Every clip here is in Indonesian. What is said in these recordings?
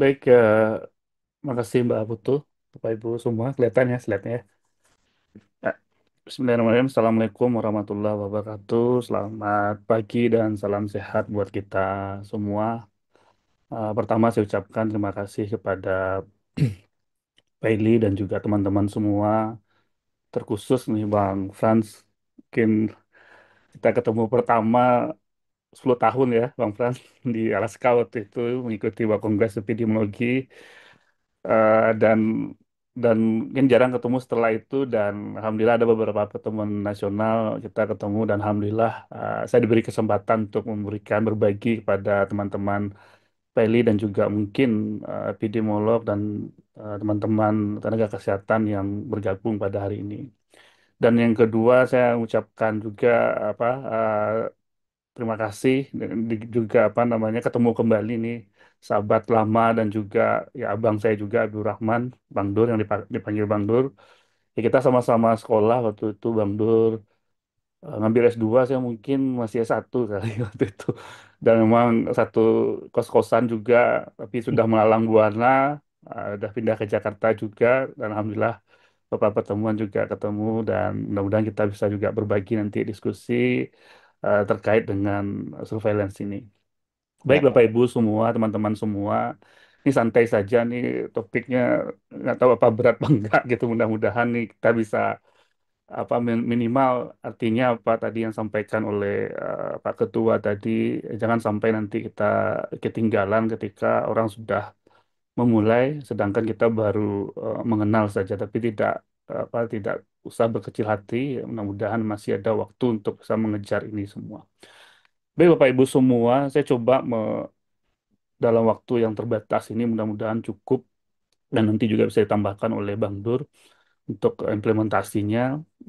Baik, makasih Mbak Putu, Bapak Ibu semua, kelihatan ya slide-nya. Ya. Bismillahirrahmanirrahim. Assalamualaikum warahmatullahi wabarakatuh. Selamat pagi dan salam sehat buat kita semua. Pertama saya ucapkan terima kasih kepada Pak Ili dan juga teman-teman semua, terkhusus nih Bang Frans. Mungkin kita ketemu pertama 10 tahun ya Bang Frans di Alaska waktu itu mengikuti Kongres Epidemiologi. Dan mungkin jarang ketemu setelah itu dan alhamdulillah ada beberapa pertemuan nasional kita ketemu dan alhamdulillah saya diberi kesempatan untuk memberikan berbagi kepada teman-teman Peli dan juga mungkin epidemiolog dan teman-teman tenaga kesehatan yang bergabung pada hari ini. Dan yang kedua saya ucapkan juga apa terima kasih dan juga apa namanya ketemu kembali nih sahabat lama dan juga ya abang saya juga Abdul Rahman Bang Dur yang dipanggil Bang Dur. Ya, kita sama-sama sekolah waktu itu Bang Dur ngambil S2 saya mungkin masih S1 kali waktu itu. Dan memang satu kos-kosan juga tapi sudah melalang buana udah pindah ke Jakarta juga dan alhamdulillah beberapa pertemuan juga ketemu dan mudah-mudahan kita bisa juga berbagi nanti diskusi terkait dengan surveillance ini. Baik Ya, Bapak Ibu semua, teman-teman semua, ini santai saja nih topiknya nggak tahu apa berat apa enggak gitu. Mudah-mudahan nih kita bisa apa minimal artinya apa tadi yang sampaikan oleh Pak Ketua tadi, jangan sampai nanti kita ketinggalan ketika orang sudah memulai, sedangkan kita baru mengenal saja, tapi tidak usah berkecil hati. Mudah-mudahan masih ada waktu untuk bisa mengejar ini semua. Baik Bapak Ibu semua, saya coba dalam waktu yang terbatas ini mudah-mudahan cukup dan nanti juga bisa ditambahkan oleh Bang Dur untuk implementasinya.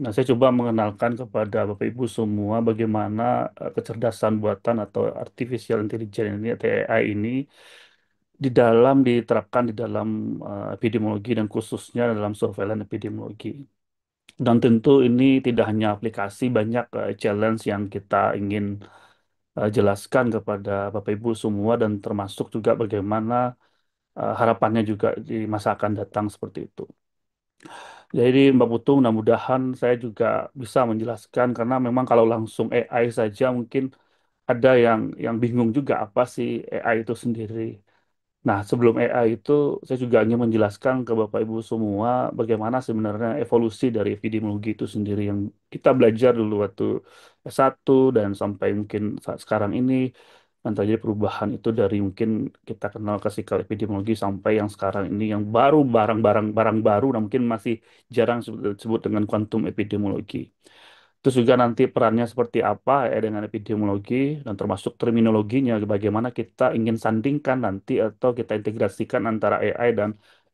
Nah, saya coba mengenalkan kepada Bapak Ibu semua bagaimana kecerdasan buatan atau artificial intelligence ini atau AI ini diterapkan di dalam epidemiologi dan khususnya dalam surveillance epidemiologi. Dan tentu ini tidak hanya aplikasi, banyak challenge yang kita ingin jelaskan kepada Bapak Ibu semua dan termasuk juga bagaimana harapannya juga di masa akan datang seperti itu. Jadi Mbak Putu mudah-mudahan saya juga bisa menjelaskan karena memang kalau langsung AI saja mungkin ada yang bingung juga apa sih AI itu sendiri. Nah, sebelum AI itu, saya juga ingin menjelaskan ke Bapak Ibu semua bagaimana sebenarnya evolusi dari epidemiologi itu sendiri yang kita belajar dulu waktu S1 dan sampai mungkin saat sekarang ini. Dan terjadi perubahan itu dari mungkin kita kenal klasikal epidemiologi sampai yang sekarang ini yang baru barang baru dan mungkin masih jarang disebut dengan kuantum epidemiologi. Terus juga nanti perannya seperti apa ya dengan epidemiologi dan termasuk terminologinya bagaimana kita ingin sandingkan nanti atau kita integrasikan antara AI dan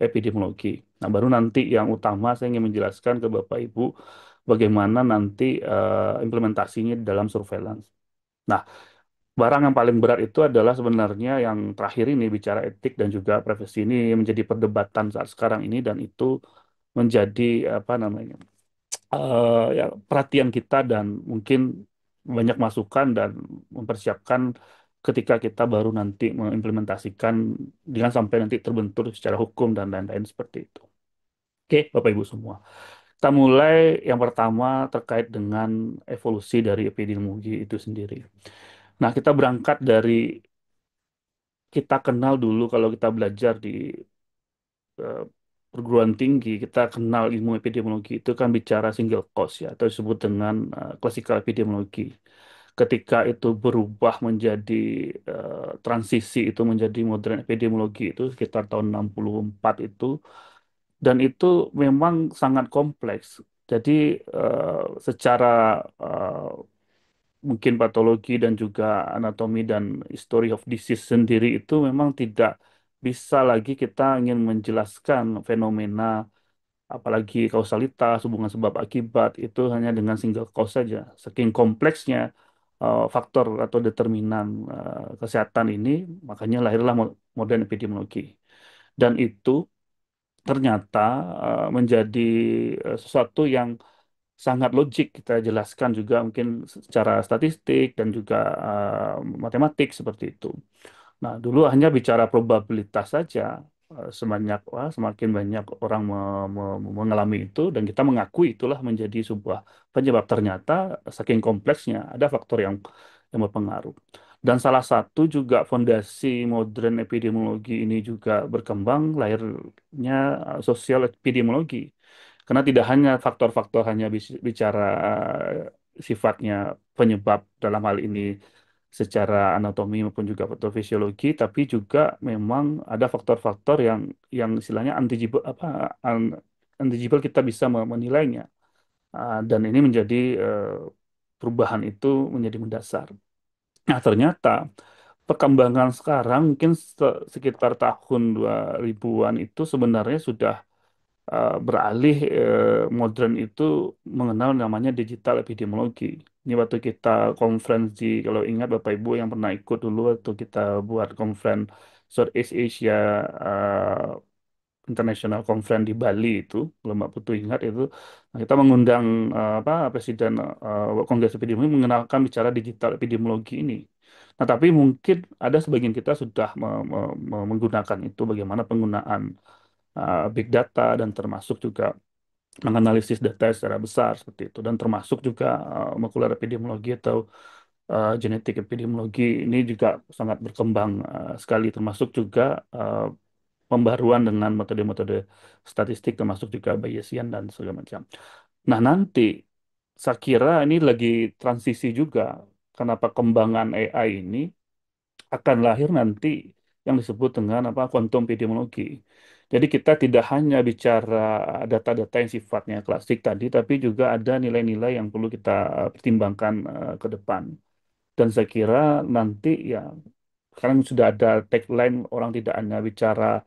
epidemiologi. Nah, baru nanti yang utama saya ingin menjelaskan ke Bapak Ibu bagaimana nanti implementasinya dalam surveillance. Nah, barang yang paling berat itu adalah sebenarnya yang terakhir ini bicara etik dan juga privasi ini menjadi perdebatan saat sekarang ini dan itu menjadi apa namanya ya, perhatian kita dan mungkin banyak masukan dan mempersiapkan ketika kita baru nanti mengimplementasikan dengan sampai nanti terbentur secara hukum dan lain-lain seperti itu. Oke, Bapak Ibu semua. Kita mulai yang pertama terkait dengan evolusi dari epidemiologi itu sendiri. Nah, kita berangkat dari kita kenal dulu kalau kita belajar di eh, perguruan tinggi, kita kenal ilmu epidemiologi itu kan bicara single cause ya, atau disebut dengan classical epidemiologi. Ketika itu berubah menjadi transisi itu menjadi modern epidemiologi itu sekitar tahun 64 itu, dan itu memang sangat kompleks. Jadi secara eh, mungkin patologi dan juga anatomi dan history of disease sendiri itu memang tidak bisa lagi kita ingin menjelaskan fenomena apalagi kausalitas, hubungan sebab akibat itu hanya dengan single cause saja. Saking kompleksnya faktor atau determinan kesehatan ini, makanya lahirlah modern epidemiologi. Dan itu ternyata menjadi sesuatu yang sangat logik kita jelaskan juga mungkin secara statistik dan juga matematik seperti itu. Nah, dulu hanya bicara probabilitas saja. Semakin banyak orang mengalami itu dan kita mengakui itulah menjadi sebuah penyebab. Ternyata saking kompleksnya ada faktor yang berpengaruh. Dan salah satu juga fondasi modern epidemiologi ini juga berkembang lahirnya sosial epidemiologi. Karena tidak hanya faktor-faktor hanya bicara sifatnya penyebab dalam hal ini secara anatomi maupun juga patofisiologi, tapi juga memang ada faktor-faktor yang istilahnya untangible untangible kita bisa menilainya. Dan ini menjadi perubahan itu menjadi mendasar. Nah, ternyata perkembangan sekarang mungkin sekitar tahun 2000-an itu sebenarnya sudah beralih modern itu mengenal namanya digital epidemiologi. Ini waktu kita konferensi, kalau ingat Bapak Ibu yang pernah ikut dulu waktu kita buat konferensi Southeast Asia International Conference di Bali itu, kalau Mbak Putu ingat itu, nah, kita mengundang Presiden Kongres Epidemiologi mengenalkan bicara digital epidemiologi ini. Nah, tapi mungkin ada sebagian kita sudah menggunakan itu, bagaimana penggunaan big data dan termasuk juga menganalisis data secara besar seperti itu dan termasuk juga molekular epidemiologi atau genetik epidemiologi ini juga sangat berkembang sekali termasuk juga pembaruan dengan metode-metode statistik termasuk juga Bayesian dan segala macam. Nah, nanti saya kira ini lagi transisi juga karena perkembangan AI ini akan lahir nanti yang disebut dengan quantum epidemiologi. Jadi kita tidak hanya bicara data-data yang sifatnya klasik tadi, tapi juga ada nilai-nilai yang perlu kita pertimbangkan ke depan. Dan saya kira nanti ya sekarang sudah ada tagline orang tidak hanya bicara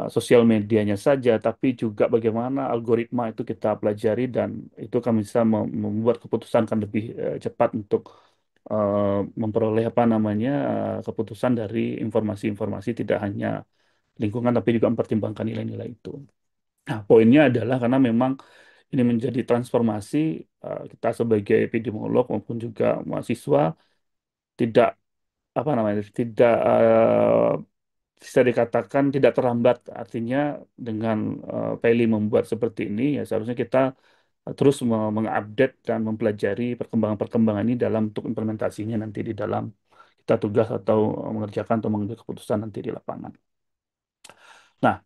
sosial medianya saja, tapi juga bagaimana algoritma itu kita pelajari dan itu kami bisa membuat keputusan kan lebih cepat untuk memperoleh keputusan dari informasi-informasi tidak hanya lingkungan tapi juga mempertimbangkan nilai-nilai itu. Nah, poinnya adalah karena memang ini menjadi transformasi kita sebagai epidemiolog maupun juga mahasiswa tidak tidak bisa dikatakan tidak terlambat. Artinya dengan Peli membuat seperti ini ya seharusnya kita terus mengupdate dan mempelajari perkembangan-perkembangan ini dalam untuk implementasinya nanti di dalam kita tugas atau mengerjakan atau mengambil keputusan nanti di lapangan. Nah,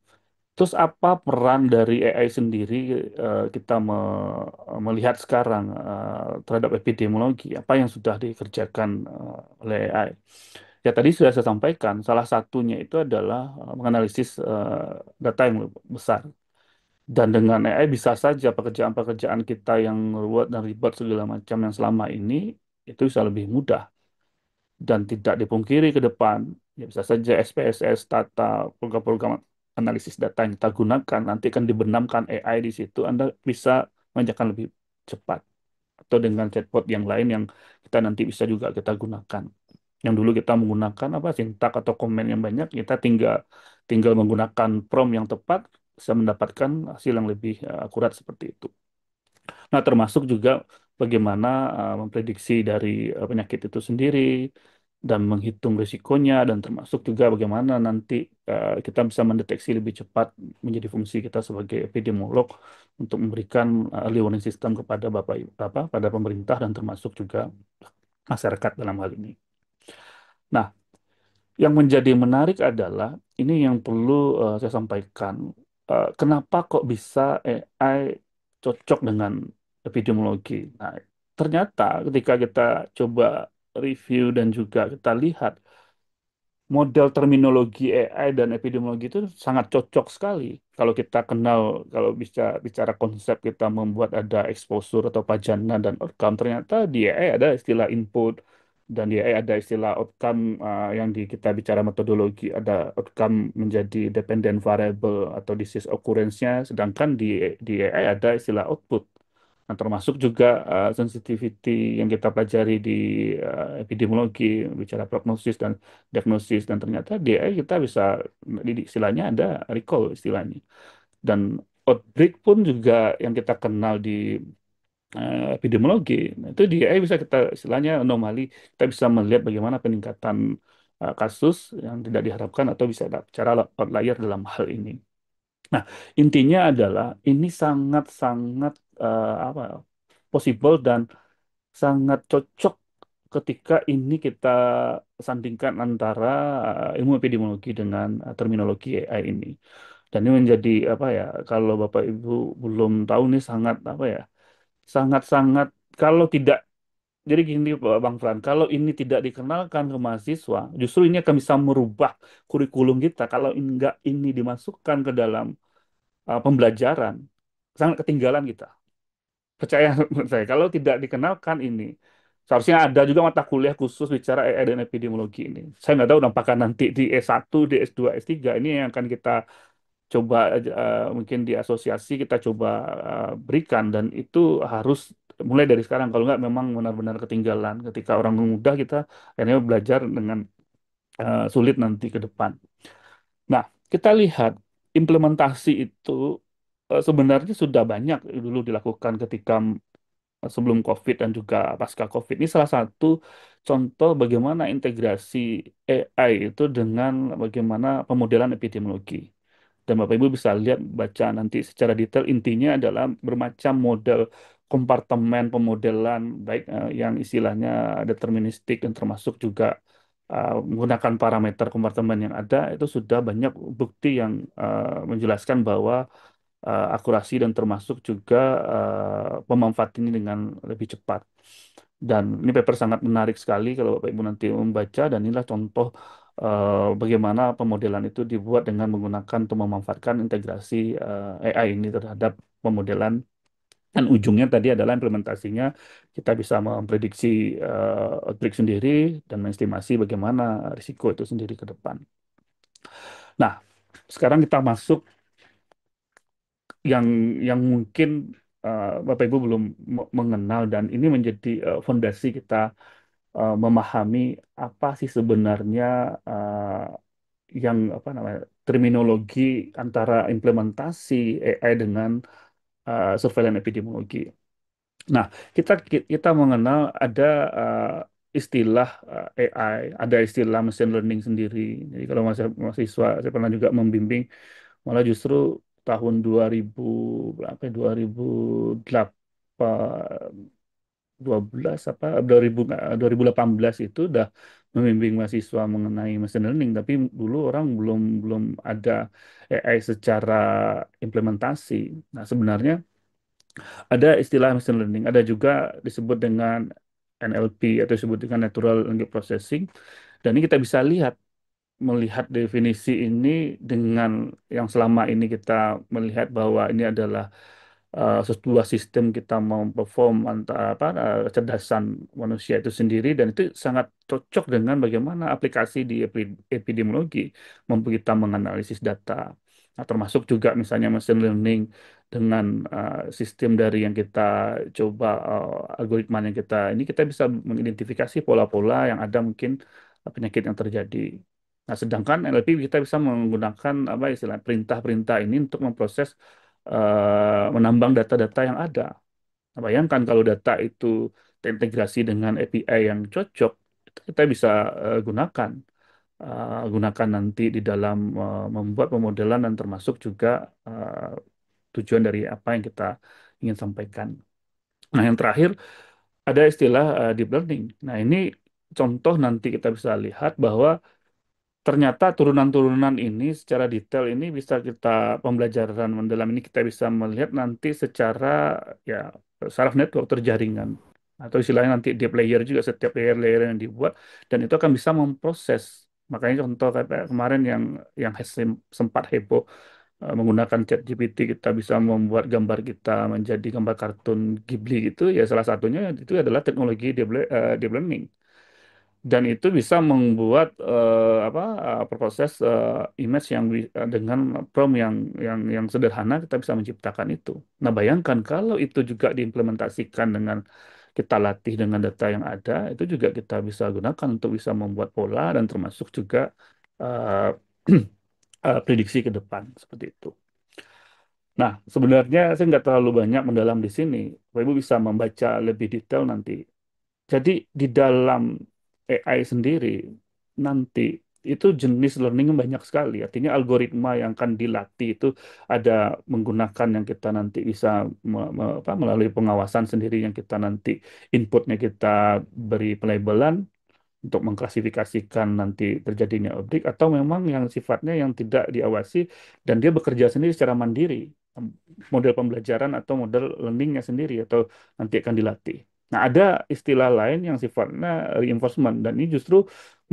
terus apa peran dari AI sendiri kita melihat sekarang terhadap epidemiologi? Apa yang sudah dikerjakan oleh AI? Ya tadi sudah saya sampaikan, salah satunya itu adalah menganalisis data yang besar. Dan dengan AI bisa saja pekerjaan-pekerjaan kita yang ruwet dan ribet segala macam yang selama ini itu bisa lebih mudah. Dan tidak dipungkiri ke depan, ya bisa saja SPSS, Tata, program-program analisis data yang kita gunakan, nanti akan dibenamkan AI di situ, Anda bisa mengerjakan lebih cepat. Atau dengan chatbot yang lain yang kita nanti bisa juga kita gunakan. Yang dulu kita menggunakan sintak atau komen yang banyak, kita tinggal tinggal menggunakan prompt yang tepat, bisa mendapatkan hasil yang lebih akurat seperti itu. Nah, termasuk juga bagaimana memprediksi dari penyakit itu sendiri dan menghitung risikonya dan termasuk juga bagaimana nanti kita bisa mendeteksi lebih cepat menjadi fungsi kita sebagai epidemiolog untuk memberikan early warning system kepada pada pemerintah dan termasuk juga masyarakat dalam hal ini. Nah, yang menjadi menarik adalah ini yang perlu saya sampaikan. Kenapa kok bisa AI cocok dengan epidemiologi? Nah, ternyata ketika kita coba review dan juga kita lihat model terminologi AI dan epidemiologi itu sangat cocok sekali. Kalau kita kenal, kalau bisa bicara konsep kita membuat ada exposure atau pajana dan outcome, ternyata di AI ada istilah input dan di AI ada istilah outcome yang di kita bicara metodologi ada outcome menjadi dependent variable atau disease occurrence-nya, sedangkan di AI ada istilah output. Nah, termasuk juga sensitivity yang kita pelajari di epidemiologi, bicara prognosis dan diagnosis, dan ternyata di AI kita bisa, di istilahnya ada recall istilahnya. Dan outbreak pun juga yang kita kenal di epidemiologi, nah, itu di AI bisa kita istilahnya anomali, kita bisa melihat bagaimana peningkatan kasus yang tidak diharapkan atau bisa ada cara outlier dalam hal ini. Nah, intinya adalah ini sangat-sangat apa possible dan sangat cocok ketika ini kita sandingkan antara ilmu epidemiologi dengan terminologi AI ini. Dan ini menjadi apa ya, kalau Bapak Ibu belum tahu nih sangat apa ya, sangat-sangat kalau tidak jadi gini Bang Fran, kalau ini tidak dikenalkan ke mahasiswa, justru ini akan bisa merubah kurikulum kita. Kalau enggak ini dimasukkan ke dalam pembelajaran, sangat ketinggalan kita. Percaya menurut saya, kalau tidak dikenalkan ini, seharusnya ada juga mata kuliah khusus bicara AI dan epidemiologi ini. Saya nggak tahu apakah nanti di S1, di S2, S3 ini yang akan kita coba mungkin di asosiasi kita coba berikan dan itu harus mulai dari sekarang. Kalau nggak memang benar-benar ketinggalan ketika orang muda kita akhirnya belajar dengan sulit nanti ke depan. Nah, kita lihat implementasi itu sebenarnya sudah banyak dulu dilakukan ketika sebelum COVID dan juga pasca COVID. Ini salah satu contoh bagaimana integrasi AI itu dengan bagaimana pemodelan epidemiologi. Dan Bapak Ibu bisa lihat, baca nanti secara detail, intinya adalah bermacam model kompartemen pemodelan, baik yang istilahnya deterministik dan termasuk juga menggunakan parameter kompartemen yang ada, itu sudah banyak bukti yang menjelaskan bahwa akurasi dan termasuk juga pemanfaatan ini dengan lebih cepat. Dan ini paper sangat menarik sekali kalau Bapak Ibu nanti membaca dan inilah contoh bagaimana pemodelan itu dibuat dengan menggunakan atau memanfaatkan integrasi AI ini terhadap pemodelan dan ujungnya tadi adalah implementasinya kita bisa memprediksi outbreak sendiri dan mengestimasi bagaimana risiko itu sendiri ke depan. Nah, sekarang kita masuk yang mungkin Bapak Ibu belum mengenal dan ini menjadi fondasi kita memahami apa sih sebenarnya yang apa namanya terminologi antara implementasi AI dengan surveillance epidemiologi. Nah, kita kita mengenal ada istilah AI, ada istilah machine learning sendiri. Jadi kalau mahasiswa, saya pernah juga membimbing, malah justru tahun 2000 berapa ya, 2008 12 apa 2000 2018 itu udah membimbing mahasiswa mengenai machine learning, tapi dulu orang belum belum ada AI secara implementasi. Nah, sebenarnya ada istilah machine learning, ada juga disebut dengan NLP atau disebut dengan Natural Language Processing. Dan ini kita bisa lihat melihat definisi ini dengan yang selama ini kita melihat bahwa ini adalah sebuah sistem kita mau perform antara apa kecerdasan manusia itu sendiri dan itu sangat cocok dengan bagaimana aplikasi di epidemiologi mampu kita menganalisis data. Nah, termasuk juga misalnya machine learning dengan sistem dari yang kita coba algoritma yang kita ini kita bisa mengidentifikasi pola-pola yang ada mungkin penyakit yang terjadi. Nah, sedangkan NLP kita bisa menggunakan apa istilah perintah-perintah ini untuk memproses menambang data-data yang ada. Nah, bayangkan kalau data itu terintegrasi dengan API yang cocok, itu kita bisa gunakan gunakan nanti di dalam membuat pemodelan dan termasuk juga eh, tujuan dari apa yang kita ingin sampaikan. Nah, yang terakhir ada istilah deep learning. Nah, ini contoh nanti kita bisa lihat bahwa ternyata turunan-turunan ini secara detail ini bisa kita pembelajaran mendalam ini kita bisa melihat nanti secara ya saraf network terjaringan atau istilahnya nanti deep layer juga setiap layer-layer yang dibuat dan itu akan bisa memproses. Makanya contoh kayak kemarin yang sempat heboh menggunakan ChatGPT kita bisa membuat gambar kita menjadi gambar kartun Ghibli gitu ya salah satunya itu adalah teknologi deep learning dan itu bisa membuat apa proses image yang dengan prompt yang sederhana kita bisa menciptakan itu. Nah, bayangkan kalau itu juga diimplementasikan dengan kita latih dengan data yang ada, itu juga kita bisa gunakan untuk bisa membuat pola dan termasuk juga eh, prediksi ke depan seperti itu. Nah, sebenarnya saya nggak terlalu banyak mendalam di sini. Bapak Ibu bisa membaca lebih detail nanti. Jadi di dalam AI sendiri, nanti itu jenis learning banyak sekali. Artinya algoritma yang akan dilatih itu ada menggunakan yang kita nanti bisa melalui pengawasan sendiri yang kita nanti inputnya kita beri pelabelan untuk mengklasifikasikan nanti terjadinya objek atau memang yang sifatnya yang tidak diawasi dan dia bekerja sendiri secara mandiri model pembelajaran atau model learningnya sendiri atau nanti akan dilatih. Nah, ada istilah lain yang sifatnya reinforcement dan ini justru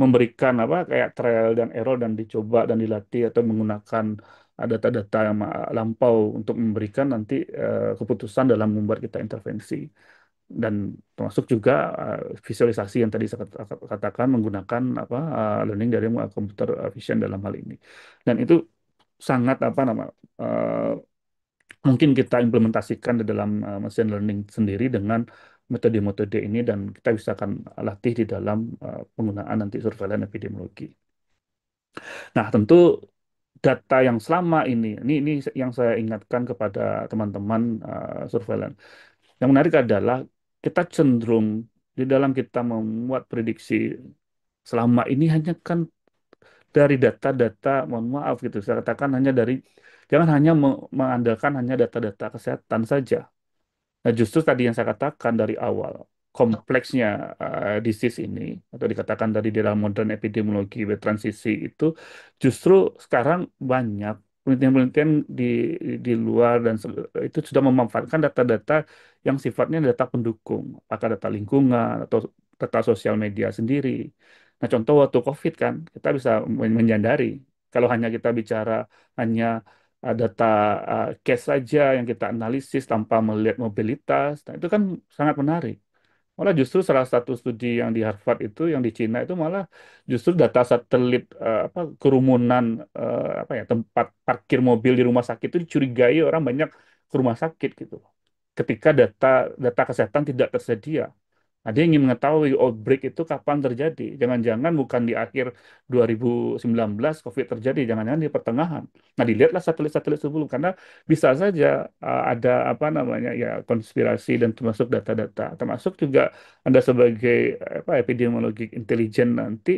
memberikan apa kayak trial dan error dan dicoba dan dilatih atau menggunakan data-data yang lampau untuk memberikan nanti keputusan dalam membuat kita intervensi dan termasuk juga visualisasi yang tadi saya katakan menggunakan apa learning dari computer vision dalam hal ini dan itu sangat apa nama eh, mungkin kita implementasikan di dalam machine learning sendiri dengan metode-metode ini dan kita bisa akan latih di dalam penggunaan nanti surveillance epidemiologi. Nah, tentu data yang selama ini yang saya ingatkan kepada teman-teman surveillance. Yang menarik adalah kita cenderung di dalam kita membuat prediksi selama ini hanya kan dari data-data, mohon maaf gitu, saya katakan hanya dari, jangan hanya mengandalkan hanya data-data kesehatan saja. Nah, justru tadi yang saya katakan dari awal, kompleksnya disease ini, atau dikatakan dari di dalam modern epidemiologi transisi itu, justru sekarang banyak penelitian-penelitian di luar dan itu sudah memanfaatkan data-data yang sifatnya data pendukung, apakah data lingkungan atau data sosial media sendiri. Nah, contoh waktu COVID kan, kita bisa menyadari, kalau hanya kita bicara hanya data case saja yang kita analisis tanpa melihat mobilitas. Nah, itu kan sangat menarik. Malah justru salah satu studi yang di Harvard itu, yang di Cina itu malah justru data satelit apa kerumunan apa ya tempat parkir mobil di rumah sakit itu dicurigai orang banyak ke rumah sakit gitu. Ketika data data kesehatan tidak tersedia. Nah, dia ingin mengetahui outbreak itu kapan terjadi. Jangan-jangan bukan di akhir 2019 COVID terjadi, jangan-jangan di pertengahan. Nah, dilihatlah satelit-satelit sebelum karena bisa saja ada apa namanya ya konspirasi dan termasuk data-data, termasuk juga Anda sebagai apa epidemiologi intelijen nanti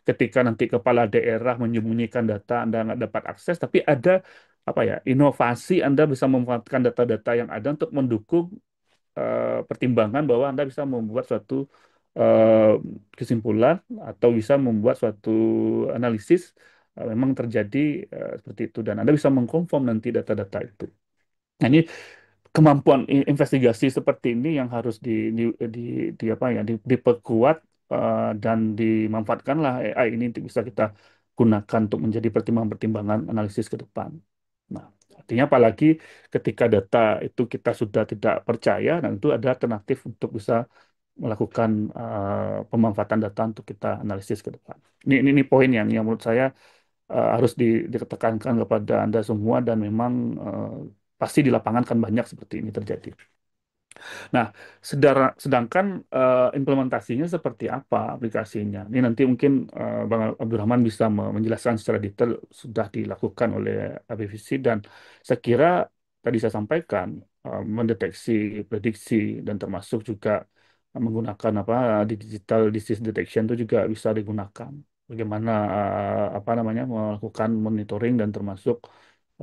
ketika nanti kepala daerah menyembunyikan data Anda nggak dapat akses, tapi ada apa ya inovasi Anda bisa memanfaatkan data-data yang ada untuk mendukung pertimbangan bahwa Anda bisa membuat suatu eh, kesimpulan atau bisa membuat suatu analisis memang terjadi seperti itu dan Anda bisa mengkonfirm nanti data-data itu. Nah, ini kemampuan investigasi seperti ini yang harus di, di apa ya diperkuat dan dimanfaatkanlah AI ini untuk bisa kita gunakan untuk menjadi pertimbangan-pertimbangan analisis ke depan. Nah, artinya apalagi ketika data itu kita sudah tidak percaya, dan itu ada alternatif untuk bisa melakukan pemanfaatan data untuk kita analisis ke depan. Ini poin yang menurut saya harus ditekankan kepada Anda semua dan memang pasti di lapangan kan banyak seperti ini terjadi. Nah, sedangkan implementasinya seperti apa aplikasinya? Ini nanti mungkin Bang Abdurrahman bisa menjelaskan secara detail sudah dilakukan oleh ABVC dan saya kira tadi saya sampaikan mendeteksi, prediksi dan termasuk juga menggunakan apa di digital disease detection itu juga bisa digunakan. Bagaimana apa namanya melakukan monitoring dan termasuk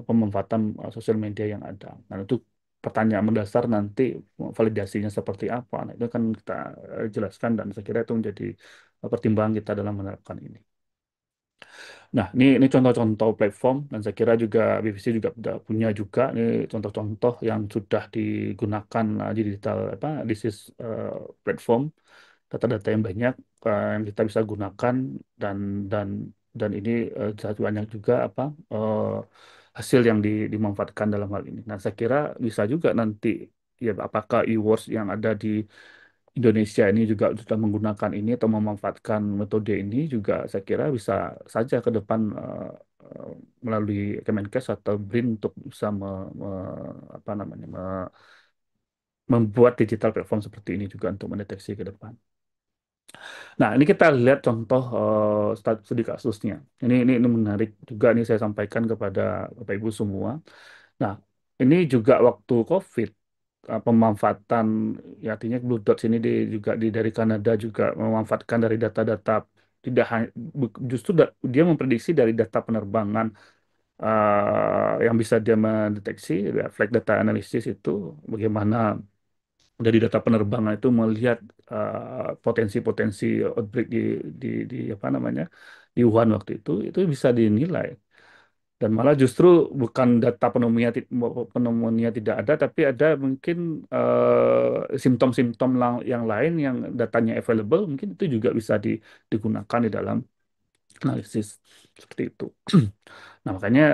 pemanfaatan sosial media yang ada. Nah, itu pertanyaan mendasar nanti validasinya seperti apa. Nah, itu kan kita jelaskan dan saya kira itu menjadi pertimbangan kita dalam menerapkan ini. Nah, ini contoh-contoh platform dan saya kira juga BBC juga sudah punya juga ini contoh-contoh yang sudah digunakan di digital apa platform data-data yang banyak yang kita bisa gunakan dan dan dan ini banyak juga apa hasil yang dimanfaatkan dalam hal ini. Nah, saya kira bisa juga nanti ya apakah e-works yang ada di Indonesia ini juga sudah menggunakan ini atau memanfaatkan metode ini juga saya kira bisa saja ke depan melalui Kemenkes atau BRIN untuk bisa apa namanya membuat digital platform seperti ini juga untuk mendeteksi ke depan. Nah, ini kita lihat contoh studi kasusnya. Ini menarik juga ini saya sampaikan kepada Bapak Ibu semua. Nah, ini juga waktu COVID pemanfaatan ya artinya Blue Dots ini juga dari Kanada juga memanfaatkan dari data-data Tidak justru dia memprediksi dari data penerbangan yang bisa dia mendeteksi, ya, flight data analysis itu bagaimana dari data penerbangan itu melihat potensi-potensi outbreak di apa namanya di Wuhan waktu itu bisa dinilai. Dan malah justru bukan data pneumonia tidak ada, tapi ada mungkin simptom-simptom yang lain yang datanya available, mungkin itu juga bisa digunakan di dalam analisis seperti itu. Nah, makanya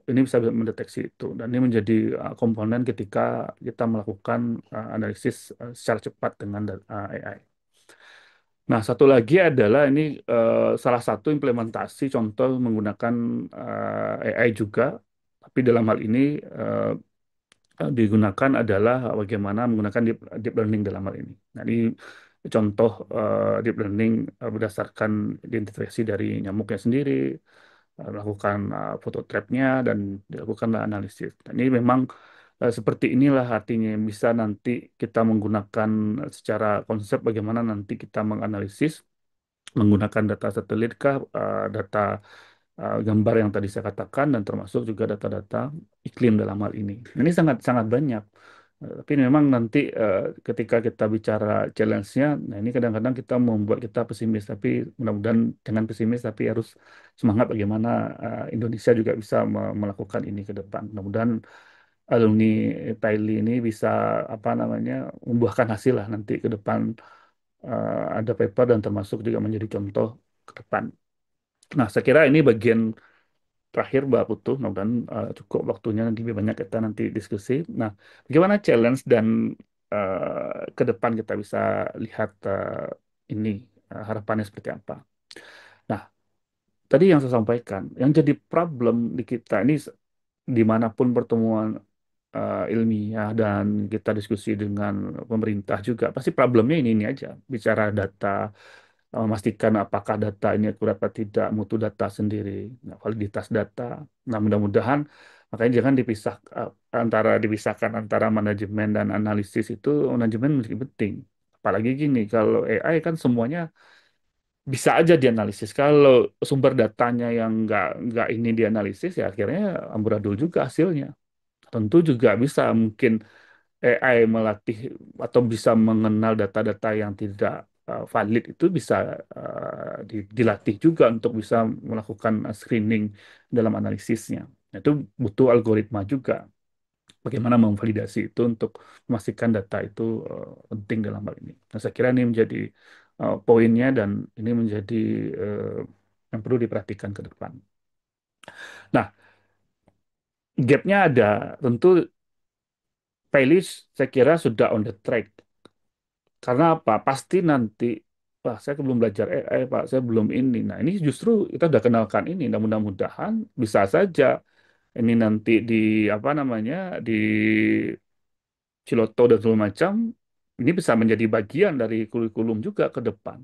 ini bisa mendeteksi itu, dan ini menjadi komponen ketika kita melakukan analisis secara cepat dengan AI. Nah, satu lagi adalah ini salah satu implementasi contoh menggunakan AI juga, tapi dalam hal ini eh, digunakan adalah bagaimana menggunakan deep learning dalam hal ini. Nah, ini contoh deep learning berdasarkan identifikasi dari nyamuknya sendiri, melakukan foto trapnya, dan dilakukan analisis. Dan ini memang seperti inilah artinya bisa nanti kita menggunakan secara konsep bagaimana nanti kita menganalisis menggunakan data satelit kah, data gambar yang tadi saya katakan, dan termasuk juga data-data iklim dalam hal ini. Ini sangat sangat banyak. Tapi memang nanti ketika kita bicara challenge-nya, nah ini kadang-kadang kita membuat kita pesimis. Tapi mudah-mudahan jangan pesimis, tapi harus semangat bagaimana Indonesia juga bisa melakukan ini ke depan. Mudah-mudahan alumni Taili ini bisa apa namanya membuahkan hasil lah nanti ke depan, ada paper dan termasuk juga menjadi contoh ke depan. Nah, saya kira ini bagian terakhir Mbak Putu. Mudah-mudahan cukup waktunya, nanti lebih banyak kita nanti diskusi. Nah, bagaimana challenge dan ke depan kita bisa lihat ini harapannya seperti apa. Nah, tadi yang saya sampaikan, yang jadi problem di kita ini dimanapun pertemuan ilmiah dan kita diskusi dengan pemerintah juga, pasti problemnya ini aja. Bicara data, memastikan apakah data ini akurat atau tidak, mutu data sendiri, nah, validitas data. Nah, mudah-mudahan makanya jangan dipisahkan antara manajemen dan analisis. Itu manajemen menjadi penting. Apalagi gini, kalau AI kan semuanya bisa aja dianalisis. Kalau sumber datanya yang nggak ini dianalisis, ya akhirnya amburadul juga hasilnya. Tentu juga bisa mungkin AI melatih atau bisa mengenal data-data yang tidak valid, itu bisa dilatih juga untuk bisa melakukan screening dalam analisisnya. Nah, itu butuh algoritma juga. Bagaimana memvalidasi itu untuk memastikan data itu penting dalam hal ini. Nah, saya kira ini menjadi poinnya, dan ini menjadi eh, yang perlu diperhatikan ke depan. Nah, gapnya ada. Tentu Paylis saya kira sudah on the track. Karena apa? Pasti nanti, Pak, saya belum belajar AI, Pak, saya belum ini. Nah, ini justru kita udah kenalkan ini. Dan mudah-mudahan bisa saja ini nanti di apa namanya di Ciloto dan segala macam, ini bisa menjadi bagian dari kurikulum juga ke depan.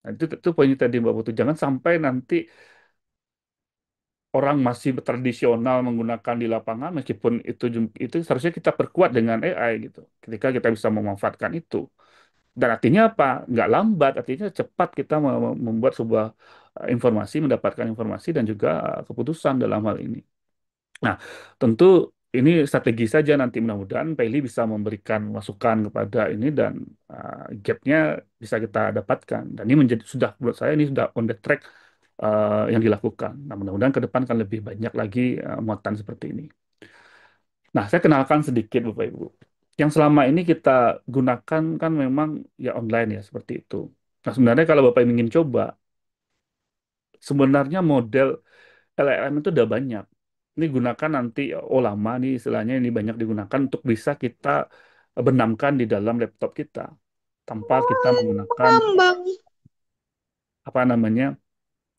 Nah, itu poinnya tadi Mbak Putu. Jangan sampai nanti orang masih tradisional menggunakan di lapangan, meskipun itu seharusnya kita perkuat dengan AI gitu. Ketika kita bisa memanfaatkan itu. Dan artinya apa? Nggak lambat, artinya cepat kita membuat sebuah informasi, mendapatkan informasi dan juga keputusan dalam hal ini. Nah, tentu ini strategi saja, nanti mudah-mudahan Peli bisa memberikan masukan kepada ini, dan gapnya bisa kita dapatkan. Dan ini menjadi sudah, menurut saya ini sudah on the track yang dilakukan. Nah, mudah-mudahan ke depan akan lebih banyak lagi muatan seperti ini. Nah, saya kenalkan sedikit Bapak Ibu. Yang selama ini kita gunakan kan memang ya online ya, seperti itu. Nah, sebenarnya kalau Bapak ingin coba, sebenarnya model LLM itu udah banyak. Ini gunakan nanti, oh lama nih istilahnya, ini banyak digunakan untuk bisa kita benamkan di dalam laptop kita tanpa kita menggunakan Tambang. apa namanya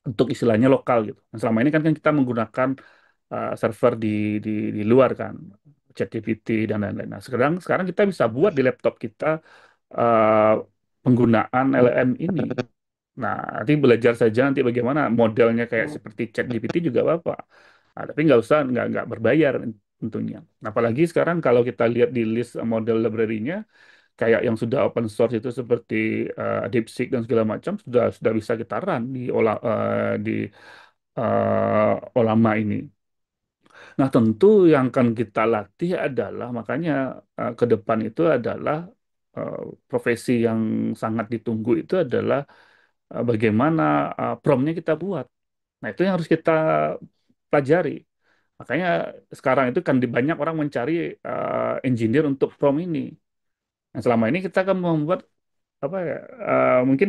untuk istilahnya lokal gitu. Nah, selama ini kan kita menggunakan server di luar kan, ChatGPT dan lain-lain. Nah, sekarang sekarang kita bisa buat di laptop kita eh, penggunaan LLM ini. Nah, nanti belajar saja nanti bagaimana modelnya kayak seperti ChatGPT juga apa. Nah, tapi nggak usah, nggak berbayar tentunya. Nah, apalagi sekarang kalau kita lihat di list model library-nya, kayak yang sudah open source itu seperti DeepSeek dan segala macam sudah bisa kita run di Olama ini. Nah, tentu yang akan kita latih adalah makanya ke depan itu adalah eh, profesi yang sangat ditunggu itu adalah bagaimana promnya kita buat. Nah, itu yang harus kita pelajari. Makanya sekarang itu kan banyak orang mencari engineer untuk prom ini. Nah, selama ini kita kan membuat apa ya mungkin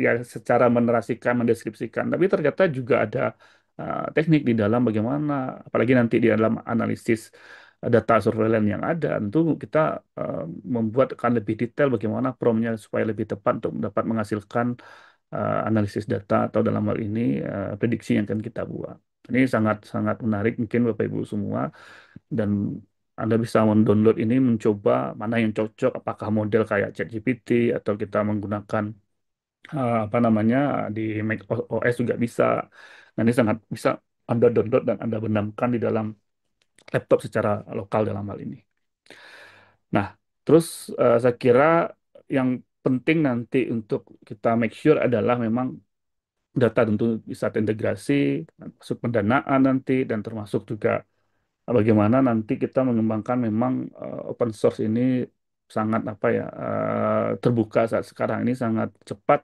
ya secara menerasikan mendeskripsikan tapi ternyata juga ada teknik di dalam bagaimana apalagi nanti di dalam analisis data surveillance yang ada tentu kita eh, membuat akan lebih detail bagaimana promnya supaya lebih tepat untuk dapat menghasilkan analisis data atau dalam hal ini prediksi yang akan kita buat. Ini sangat sangat menarik mungkin Bapak Ibu semua dan Anda bisa mendownload ini mencoba mana yang cocok, apakah model kayak ChatGPT atau kita menggunakan apa namanya di Mac OS juga bisa. Nah, ini sangat bisa Anda download dan Anda benamkan di dalam laptop secara lokal dalam hal ini. Nah, terus saya kira yang penting nanti untuk kita make sure adalah memang data tentu bisa terintegrasi, masuk pendanaan nanti, dan termasuk juga bagaimana nanti kita mengembangkan memang open source ini sangat apa ya terbuka saat sekarang ini sangat cepat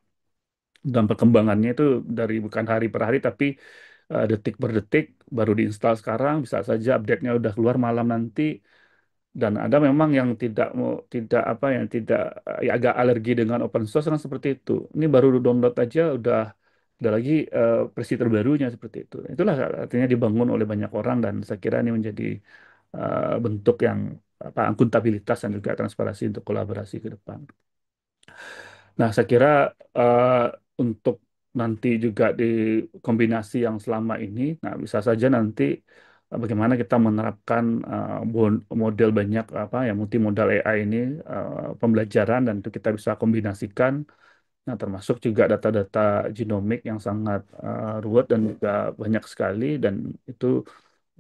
dan perkembangannya itu dari bukan hari per hari tapi detik per detik baru diinstal sekarang bisa saja update-nya udah keluar malam nanti dan ada memang yang tidak apa yang tidak ya agak alergi dengan open source kan seperti itu. Ini baru download aja udah lagi versi terbarunya seperti itu. Itulah artinya dibangun oleh banyak orang dan saya kira ini menjadi bentuk yang apa akuntabilitas dan juga transparansi untuk kolaborasi ke depan. Nah, saya kira eh, untuk nanti juga di kombinasi yang selama ini, nah bisa saja nanti bagaimana kita menerapkan model banyak apa ya multimodal AI ini pembelajaran dan itu kita bisa kombinasikan, nah termasuk juga data-data genomik yang sangat ruwet dan juga banyak sekali dan itu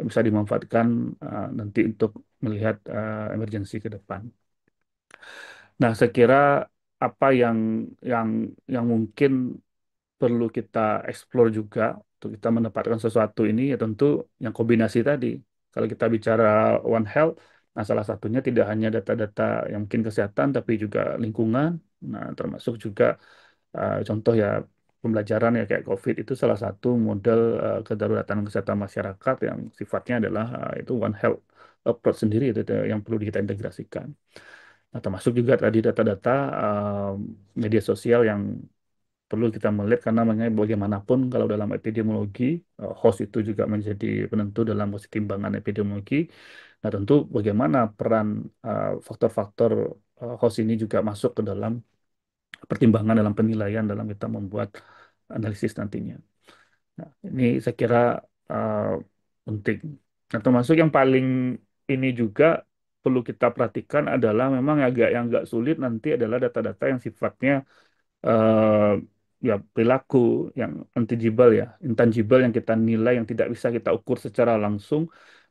bisa dimanfaatkan nanti untuk melihat emergensi ke depan. Nah, saya kira apa yang yang mungkin perlu kita explore juga untuk kita mendapatkan sesuatu ini ya tentu yang kombinasi tadi. Kalau kita bicara One Health, nah salah satunya tidak hanya data-data yang mungkin kesehatan tapi juga lingkungan. Nah, termasuk juga contoh ya pembelajaran ya kayak COVID itu salah satu model kedaruratan kesehatan masyarakat yang sifatnya adalah itu One Health approach sendiri itu yang perlu kita integrasikan. Nah, termasuk juga tadi data-data media sosial yang perlu kita melihat karena bagaimanapun kalau dalam epidemiologi host itu juga menjadi penentu dalam timbangan epidemiologi. Nah, tentu bagaimana peran faktor-faktor host ini juga masuk ke dalam pertimbangan dalam penilaian dalam kita membuat analisis nantinya. Nah, ini saya kira uh, penting. Nah, termasuk yang paling ini juga perlu kita perhatikan adalah memang yang agak sulit nanti adalah data-data yang sifatnya eh, ya perilaku yang intangible ya, intangible yang kita nilai yang tidak bisa kita ukur secara langsung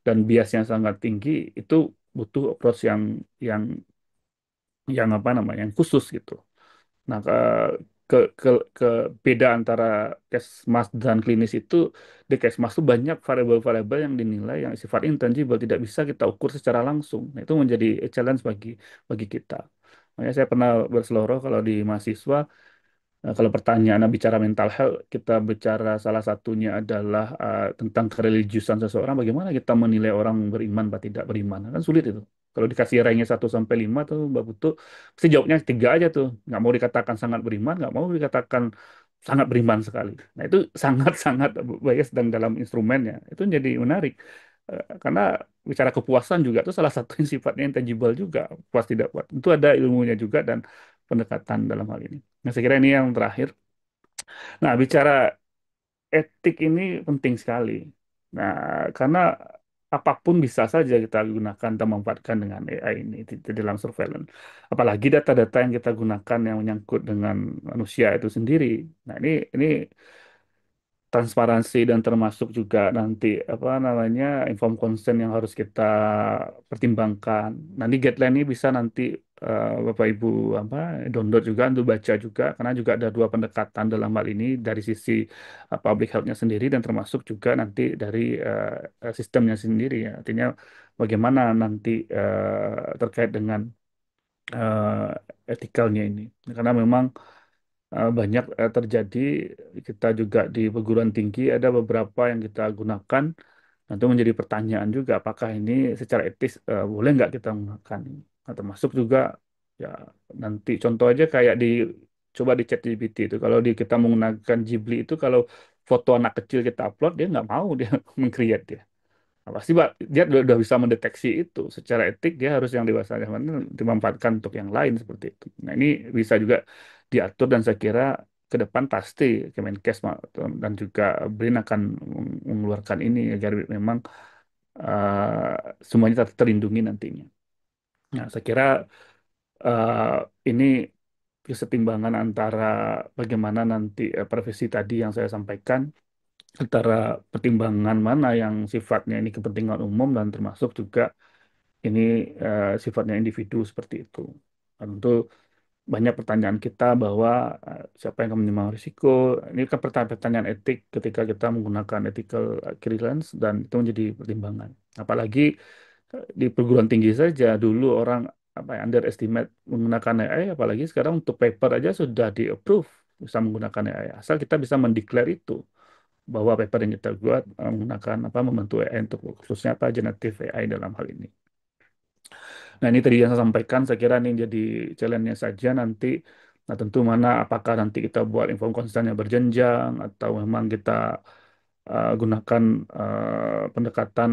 dan bias yang sangat tinggi itu butuh approach yang yang apa namanya yang khusus gitu. Nah, ke beda antara Kesmas dan klinis itu di Kesmas itu banyak variabel-variabel yang dinilai yang sifat intangible tidak bisa kita ukur secara langsung. Nah, itu menjadi challenge bagi kita. Makanya saya pernah berseloroh kalau di mahasiswa kalau pertanyaan bicara mental health, kita bicara salah satunya adalah tentang kereligiusan seseorang. Bagaimana kita menilai orang beriman atau tidak beriman? Kan sulit itu. Kalau dikasih ranknya 1 sampai 5 tuh Mbak Putu, pasti jawabnya 3 aja tuh. Nggak mau dikatakan sangat beriman, nggak mau dikatakan sangat beriman sekali. Nah itu sangat-sangat bias dan dalam instrumennya. Itu jadi menarik. Karena bicara kepuasan juga itu salah satu yang sifatnya intangible juga. Puas tidak puas. Itu ada ilmunya juga dan pendekatan dalam hal ini. Nah, saya kira ini yang terakhir. Nah, bicara etik ini penting sekali. Nah, karena apapun bisa saja kita gunakan dan memanfaatkan dengan AI ini di dalam surveillance. Apalagi data-data yang kita gunakan yang menyangkut dengan manusia itu sendiri. Nah, ini transparansi dan termasuk juga nanti apa namanya inform consent yang harus kita pertimbangkan. Nanti guideline ini bisa nanti Bapak Ibu apa download juga untuk baca juga karena juga ada dua pendekatan dalam hal ini dari sisi public health-nya sendiri dan termasuk juga nanti dari sistemnya sendiri ya. Artinya bagaimana nanti terkait dengan etikalnya ini. Karena memang banyak terjadi kita juga di perguruan tinggi ada beberapa yang kita gunakan. Nah, itu menjadi pertanyaan juga apakah ini secara etis boleh nggak kita gunakan ini. Nah, termasuk juga ya nanti contoh aja kayak di coba di ChatGPT itu kalau kita menggunakan Ghibli itu kalau foto anak kecil kita upload dia nggak mau dia meng-create dia. Nah, pasti Pak, dia udah bisa mendeteksi itu. Secara etik dia harus yang dewasa jangan dimanfaatkan untuk yang lain seperti itu. Nah ini bisa juga diatur dan saya kira ke depan pasti Kemenkes dan juga BRIN akan mengeluarkan ini agar memang semuanya terlindungi nantinya. Nah saya kira ini kesetimbangan antara bagaimana nanti privasi tadi yang saya sampaikan antara pertimbangan mana yang sifatnya ini kepentingan umum dan termasuk juga ini sifatnya individu seperti itu. Tentu banyak pertanyaan kita bahwa siapa yang akan menimbang risiko. Ini kan pertanyaan etik ketika kita menggunakan ethical clearance dan itu menjadi pertimbangan. Apalagi di perguruan tinggi saja dulu orang apa ya, underestimate menggunakan AI, apalagi sekarang untuk paper aja sudah di-approve bisa menggunakan AI. Asal kita bisa mendeklar itu bahwa paper yang kita buat menggunakan apa membantu AI untuk khususnya apa generative AI dalam hal ini. Nah, ini tadi yang saya sampaikan, saya kira ini jadi challenge-nya saja nanti. Nah, tentu mana apakah nanti kita buat inform consent yang berjenjang atau memang kita gunakan pendekatan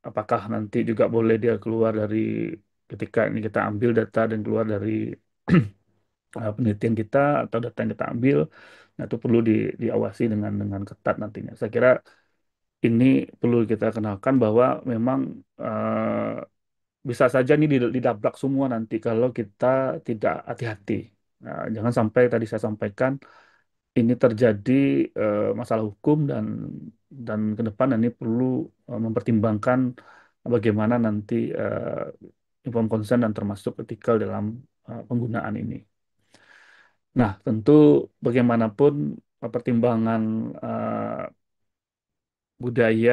apakah nanti juga boleh dia keluar dari ketika ini kita ambil data dan keluar dari penelitian kita atau data yang kita ambil, nah itu perlu diawasi dengan ketat nantinya. Saya kira ini perlu kita kenalkan bahwa memang bisa saja ini didabrak semua nanti kalau kita tidak hati-hati. Nah, jangan sampai tadi saya sampaikan ini terjadi masalah hukum dan ke depan ini perlu mempertimbangkan bagaimana nanti inform consent dan termasuk etikal dalam penggunaan ini. Nah, tentu bagaimanapun pertimbangan budaya.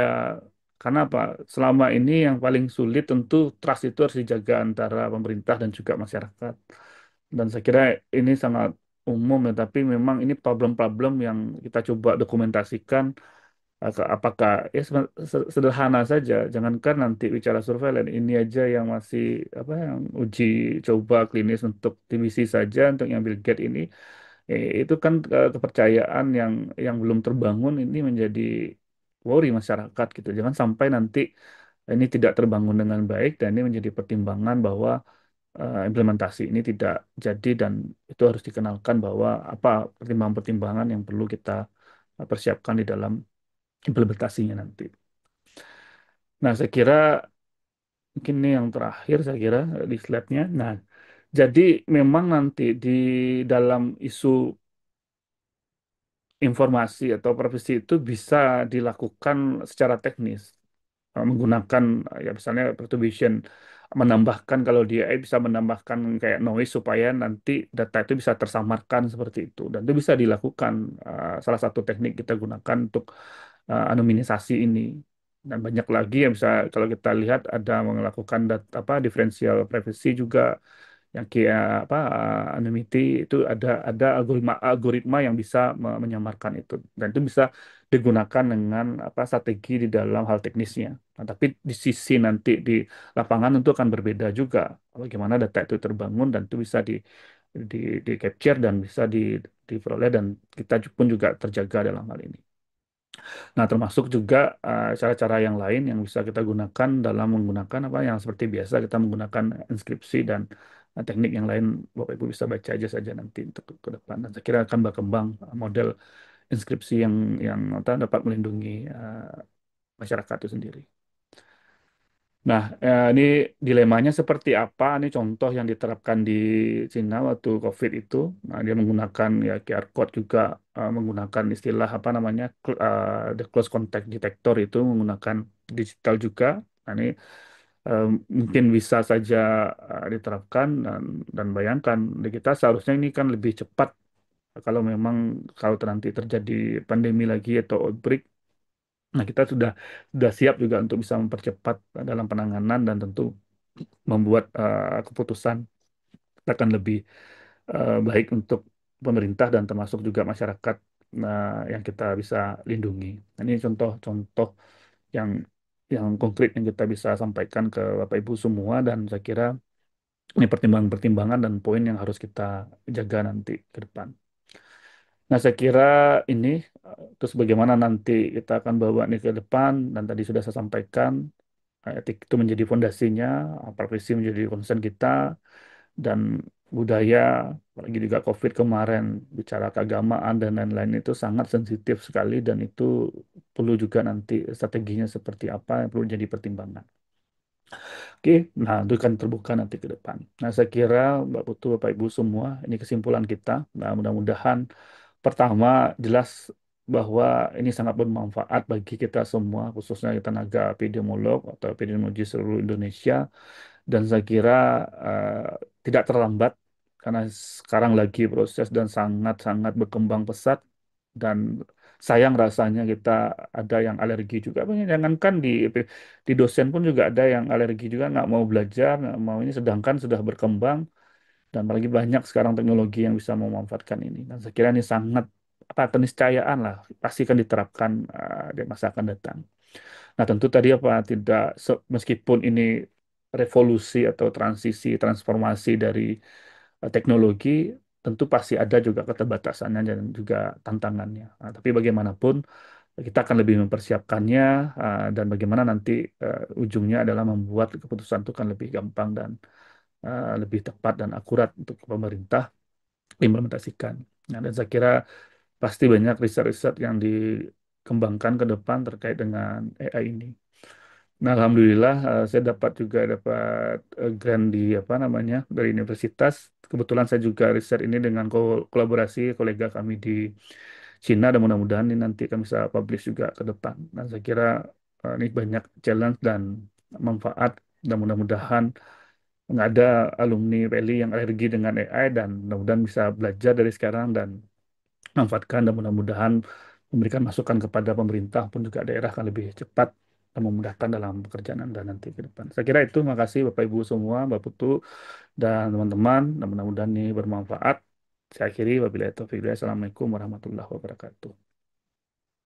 Karena apa? Selama ini yang paling sulit tentu trust itu harus dijaga antara pemerintah dan juga masyarakat. Dan saya kira ini sangat umum ya, tapi memang ini problem-problem yang kita coba dokumentasikan. Apakah ya sederhana saja, jangankan nanti bicara surveillance, ini aja yang masih apa yang uji coba klinis untuk TBC saja untuk yang Bill Gates ini itu kan kepercayaan yang belum terbangun ini menjadi worry masyarakat gitu. Jangan sampai nanti ini tidak terbangun dengan baik dan ini menjadi pertimbangan bahwa implementasi ini tidak jadi dan itu harus dikenalkan bahwa apa pertimbangan-pertimbangan yang perlu kita persiapkan di dalam implementasinya nanti. Nah, saya kira mungkin ini yang terakhir saya kira di slide-nya. Nah, jadi memang nanti di dalam isu informasi atau profesi itu bisa dilakukan secara teknis menggunakan ya misalnya perturbation menambahkan kalau dia bisa menambahkan kayak noise supaya nanti data itu bisa tersamarkan seperti itu dan itu bisa dilakukan salah satu teknik kita gunakan untuk anonimisasi ini dan banyak lagi yang bisa kalau kita lihat ada melakukan data apa differential privacy juga yang kayak apa anonymity itu ada algoritma algoritma yang bisa menyamarkan itu dan itu bisa digunakan dengan apa strategi di dalam hal teknisnya. Nah, tapi di sisi nanti di lapangan tentu akan berbeda juga bagaimana data itu terbangun dan itu bisa di capture dan bisa diperoleh dan kita pun juga terjaga dalam hal ini. Nah, termasuk juga cara-cara yang lain yang bisa kita gunakan dalam menggunakan apa yang seperti biasa kita menggunakan inskripsi dan teknik yang lain Bapak Ibu bisa baca aja saja nanti untuk ke depan. Dan saya kira akan berkembang model inskripsi yang dapat melindungi masyarakat itu sendiri. Nah, ini dilemanya seperti apa? Ini contoh yang diterapkan di Cina waktu COVID itu. Nah, dia menggunakan ya QR code juga, menggunakan istilah apa namanya, the close contact detector itu menggunakan digital juga. Nah, ini eh, mungkin bisa saja diterapkan, dan bayangkan di kita seharusnya ini kan lebih cepat kalau memang kalau nanti terjadi pandemi lagi atau outbreak. Nah, kita sudah siap juga untuk bisa mempercepat dalam penanganan dan tentu membuat keputusan akan lebih baik untuk pemerintah dan termasuk juga masyarakat yang kita bisa lindungi. Nah, ini contoh-contoh yang konkret yang kita bisa sampaikan ke Bapak Ibu semua, dan saya kira ini pertimbangan-pertimbangan dan poin yang harus kita jaga nanti ke depan. Nah, saya kira ini, terus bagaimana nanti kita akan bawa ini ke depan, dan tadi sudah saya sampaikan, etik itu menjadi fondasinya, profesi menjadi concern kita, dan budaya, apalagi juga COVID kemarin, bicara keagamaan dan lain-lain itu sangat sensitif sekali, dan itu perlu juga nanti strateginya seperti apa yang perlu jadi pertimbangan. Oke, nah itu kan terbuka nanti ke depan. Nah, saya kira Mbak Putu, Bapak Ibu semua, ini kesimpulan kita. Nah, mudah-mudahan pertama jelas bahwa ini sangat bermanfaat bagi kita semua, khususnya tenaga epidemiolog atau epidemiologi seluruh Indonesia. Dan saya kira tidak terlambat karena sekarang lagi proses dan sangat-sangat berkembang pesat, dan sayang rasanya kita ada yang alergi juga. Jangankan di dosen pun juga ada yang alergi juga, nggak mau belajar, nggak mau ini, sedangkan sudah berkembang dan apalagi banyak sekarang teknologi yang bisa memanfaatkan ini. Dan saya kira ini sangat apa, keniscayaan lah pasti akan diterapkan di masa akan datang. Nah, tentu tadi apa, tidak meskipun ini revolusi atau transformasi dari teknologi, tentu pasti ada juga keterbatasannya dan juga tantangannya. Nah, tapi bagaimanapun kita akan lebih mempersiapkannya, dan bagaimana nanti ujungnya adalah membuat keputusan itu kan lebih gampang dan lebih tepat dan akurat untuk pemerintah implementasikan. Nah, dan saya kira pasti banyak riset-riset yang dikembangkan ke depan terkait dengan AI ini. Nah, alhamdulillah saya dapat grant di apa namanya, dari universitas. Kebetulan saya juga riset ini dengan kolaborasi kolega kami di Cina, dan mudah-mudahan ini nanti kami bisa publish juga ke depan. Nah, saya kira ini banyak challenge dan manfaat, dan mudah-mudahan nggak ada alumni PLI yang alergi dengan AI, dan mudah-mudahan bisa belajar dari sekarang dan manfaatkan, dan mudah-mudahan memberikan masukan kepada pemerintah pun juga daerah akan lebih cepat dan memudahkan dalam pekerjaan Anda nanti ke depan. Saya kira itu. Makasih Bapak Ibu semua, Mbak Putu dan teman-teman, dan mudah-mudahan ini bermanfaat. Saya akhiri, wabillahi taufiq. Assalamualaikum warahmatullahi wabarakatuh.